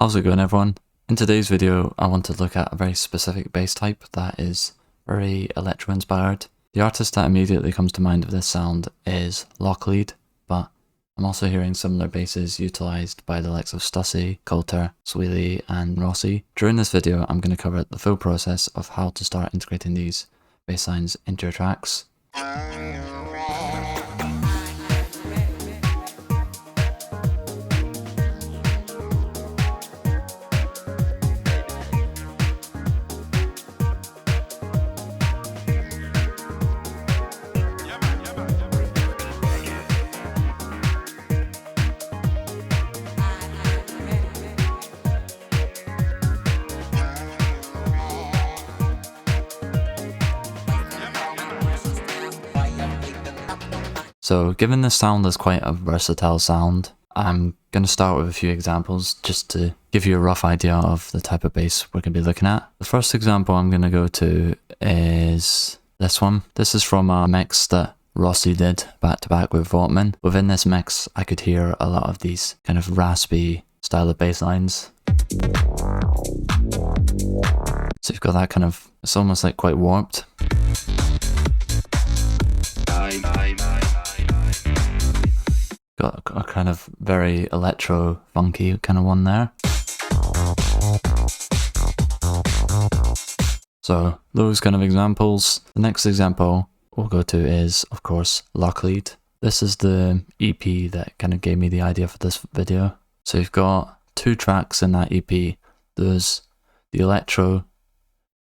How's it going, everyone? In today's video I want to look at a very specific bass type that is very electro inspired. The artist that immediately comes to mind of this sound is Locklead, but I'm also hearing similar basses utilised by the likes of Stussy, Kolter, Sweely and Rossi. During this video I'm going to cover the full process of how to start integrating these bass lines into your tracks. So given this sound is quite a versatile sound, I'm going to start with a few examples just to give you a rough idea of the type of bass we're going to be looking at. The first example I'm going to go to is this one. This is from a mix that Rossi did back to back with Voigtmann. Within this mix I could hear a lot of these kind of raspy style of bass lines. So you've got that kind of, it's almost like quite warped. Got a kind of very electro funky kind of one there. So those kind of examples. The next example we'll go to is, of course, Locklead. This is the EP that kind of gave me the idea for this video. So you've got two tracks in that EP. There's the electro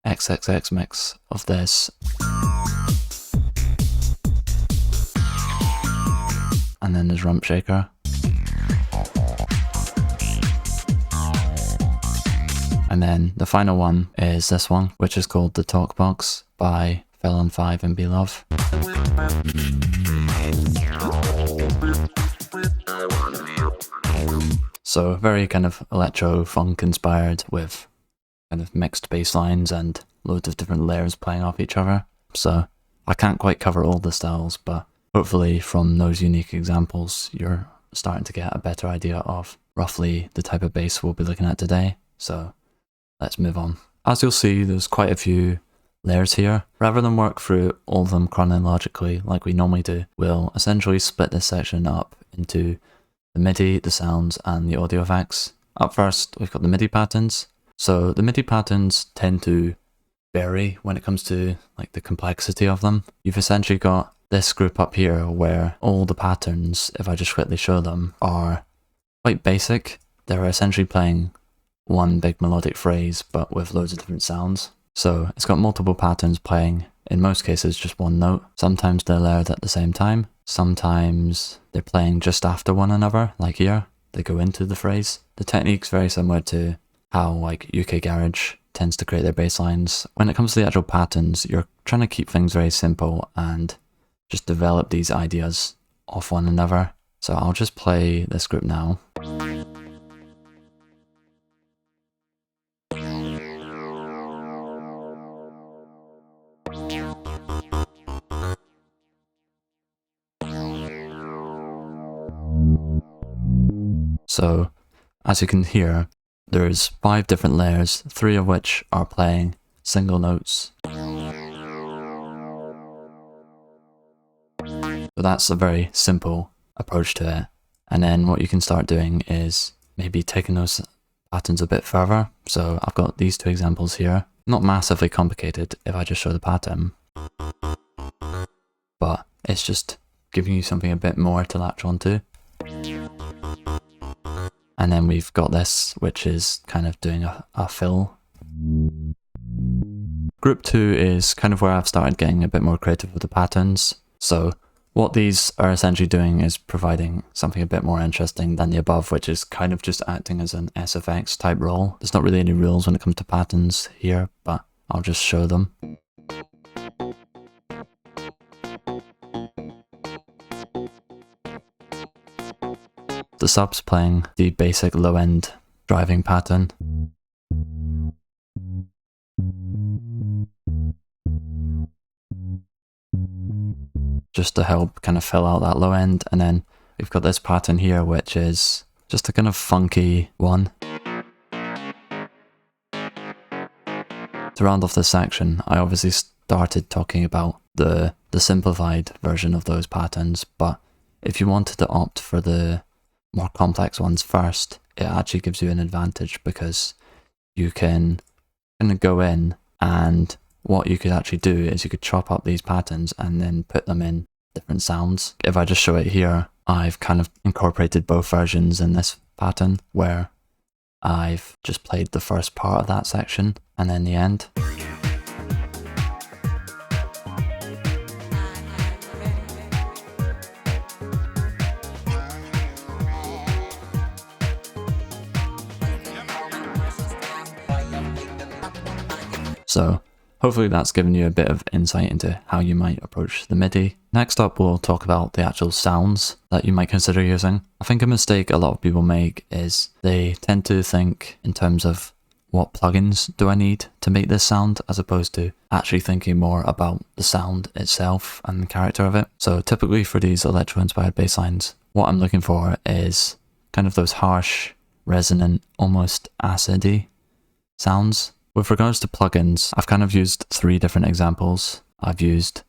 XXX mix of this, and then there's Rump Shaker. And then the final one is this one, which is called The Talk Box by Felon 5 and B-Love. So very kind of electro funk inspired with kind of mixed bass lines and loads of different layers playing off each other. So I can't quite cover all the styles, but hopefully from those unique examples you're starting to get a better idea of roughly the type of bass we'll be looking at today. So let's move on. As you'll see, there's quite a few layers here. Rather than work through all of them chronologically like we normally do, we'll essentially split this section up into the MIDI, the sounds and the audio effects. Up first we've got the MIDI patterns. So the MIDI patterns tend to vary when it comes to like the complexity of them. You've essentially got this group up here where all the patterns, if I just quickly show them, are quite basic. They're essentially playing one big melodic phrase but with loads of different sounds. So it's got multiple patterns playing, in most cases just one note. Sometimes they're layered at the same time. Sometimes they're playing just after one another, like here. They go into the phrase. The technique's very similar to how like UK Garage tends to create their bass lines. When it comes to the actual patterns, you're trying to keep things very simple and just develop these ideas off one another. So I'll just play this group now. So as you can hear, there's 5 different layers, 3 of which are playing single notes. So that's a very simple approach to it. And then what you can start doing is maybe taking those patterns a bit further. So I've got these 2 examples here. Not massively complicated if I just show the pattern, but it's just giving you something a bit more to latch onto. And then we've got this, which is kind of doing a fill. Group 2 is kind of where I've started getting a bit more creative with the patterns. So what these are essentially doing is providing something a bit more interesting than the above, which is kind of just acting as an SFX type role. There's not really any rules when it comes to patterns here, but I'll just show them. The sub's playing the basic low end driving pattern. Just to help kind of fill out that low end, and then we've got this pattern here which is just a kind of funky one. To round off this section, I obviously started talking about the simplified version of those patterns, but if you wanted to opt for the more complex ones first, it actually gives you an advantage because you can kind of go in, and what you could actually do is you could chop up these patterns and then put them in different sounds. If I just show it here, I've kind of incorporated both versions in this pattern where I've just played the first part of that section and then the end. So hopefully that's given you a bit of insight into how you might approach the MIDI. Next up, we'll talk about the actual sounds that you might consider using. I think a mistake a lot of people make is they tend to think in terms of what plugins do I need to make this sound, as opposed to actually thinking more about the sound itself and the character of it. So typically for these electro-inspired bass lines, what I'm looking for is kind of those harsh, resonant, almost acidy sounds. With regards to plugins, I've kind of used 3 different examples. I've used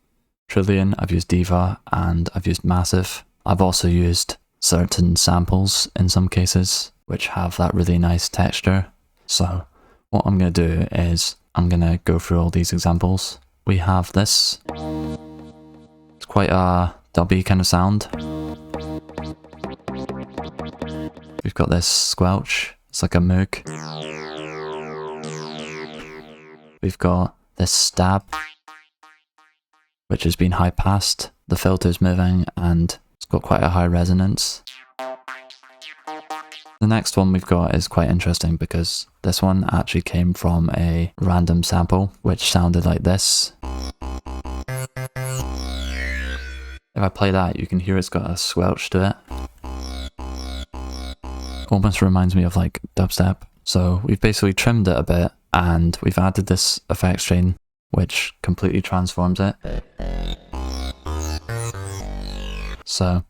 Trillion, I've used Diva, and I've used Massive. I've also used certain samples in some cases, which have that really nice texture. So what I'm going to do is I'm going to go through all these examples. We have this. It's quite a dubby kind of sound. We've got this squelch. It's like a moog. We've got this stab, which has been high passed. The filter's moving and it's got quite a high resonance. The next one we've got is quite interesting because this one actually came from a random sample, which sounded like this. If I play that, you can hear it's got a squelch to it. Almost reminds me of like dubstep. So we've basically trimmed it a bit and we've added this effect strain, which completely transforms it. So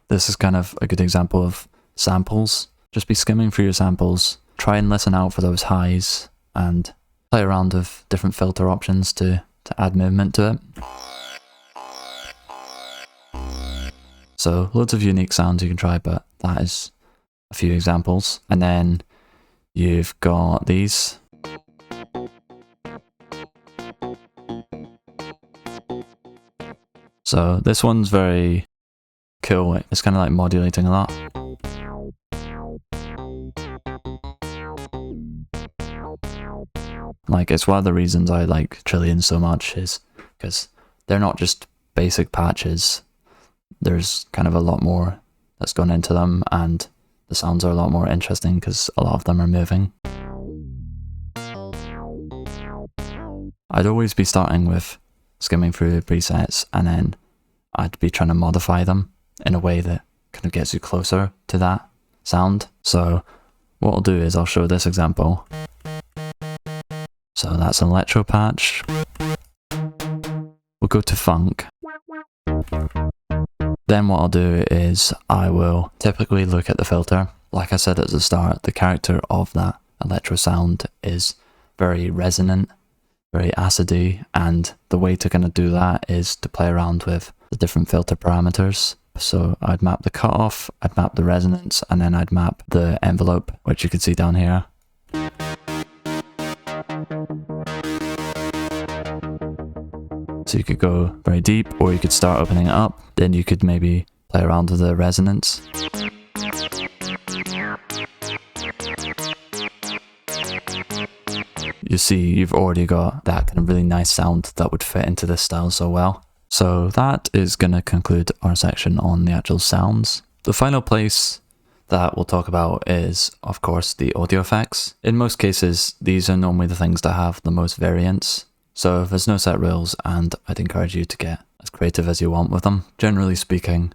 this is kind of a good example of samples. Just be skimming through your samples, try and listen out for those highs and play around with different filter options to add movement to it. So loads of unique sounds you can try, but that is a few examples. And then you've got these. So this one's very cool. It's kind of like modulating a lot. Like, it's one of the reasons I like Trillion so much is because they're not just basic patches. There's kind of a lot more that's gone into them, and the sounds are a lot more interesting because a lot of them are moving. I'd always be starting with skimming through the presets, and then I'd be trying to modify them in a way that kind of gets you closer to that sound. So what I'll do is I'll show this example. So that's an electro patch. We'll go to funk. Then what I'll do is I will typically look at the filter. Like I said at the start, the character of that electro sound is very resonant, very acidy, and the way to kind of do that is to play around with the different filter parameters. So I'd map the cutoff, I'd map the resonance, and then I'd map the envelope, which you can see down here. So you could go very deep, or you could start opening it up. Then you could maybe play around with the resonance. You see, you've already got that kind of really nice sound that would fit into this style so well. So that is going to conclude our section on the actual sounds. The final place that we'll talk about is, of course, the audio effects. In most cases, these are normally the things that have the most variance. So there's no set rules, and I'd encourage you to get as creative as you want with them. Generally speaking,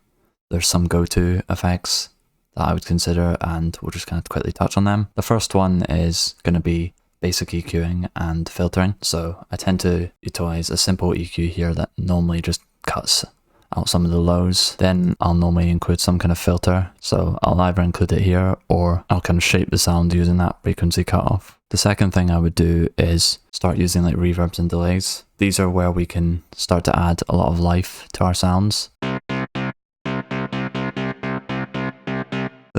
there's some go-to effects that I would consider, and we'll just kind of quickly touch on them. The first one is going to be basic EQing and filtering. So I tend to utilize a simple EQ here that normally just cuts out some of the lows. Then I'll normally include some kind of filter. So I'll either include it here, or I'll kind of shape the sound using that frequency cutoff. The second thing I would do is start using like reverbs and delays. These are where we can start to add a lot of life to our sounds. The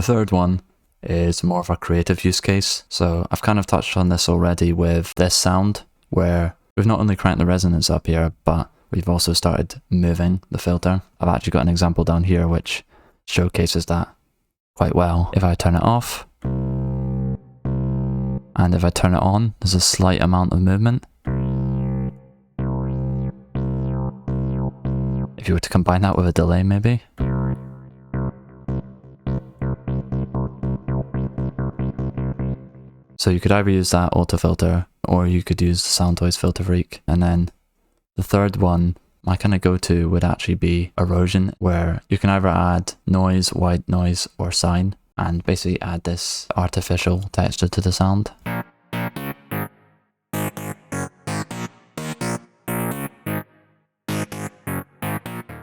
third one is more of a creative use case. So I've kind of touched on this already with this sound, where we've not only cranked the resonance up here, but we've also started moving the filter. I've actually got an example down here which showcases that quite well. If I turn it off, and if I turn it on, there's a slight amount of movement. If you were to combine that with a delay maybe. So you could either use that auto filter, or you could use the Sound Toys Filter Freak. And then the third one, my kind of go-to would actually be erosion, where you can either add noise, white noise, or sine, and basically add this artificial texture to the sound.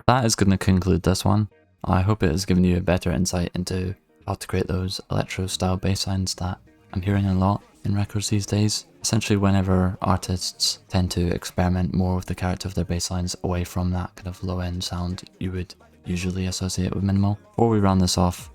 That is going to conclude this one. I hope it has given you a better insight into how to create those electro style bass lines that I'm hearing a lot in records these days. Essentially, whenever artists tend to experiment more with the character of their bass lines away from that kind of low end sound you would usually associate with minimal. Before we round this off,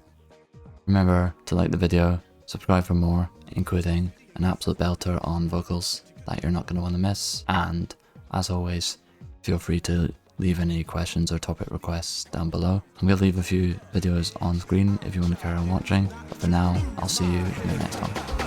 remember to like the video, subscribe for more, including an absolute belter on vocals that you're not going to want to miss. And as always, feel free to leave any questions or topic requests down below. I'm going to leave a few videos on screen if you want to carry on watching, but for now, I'll see you in the next one.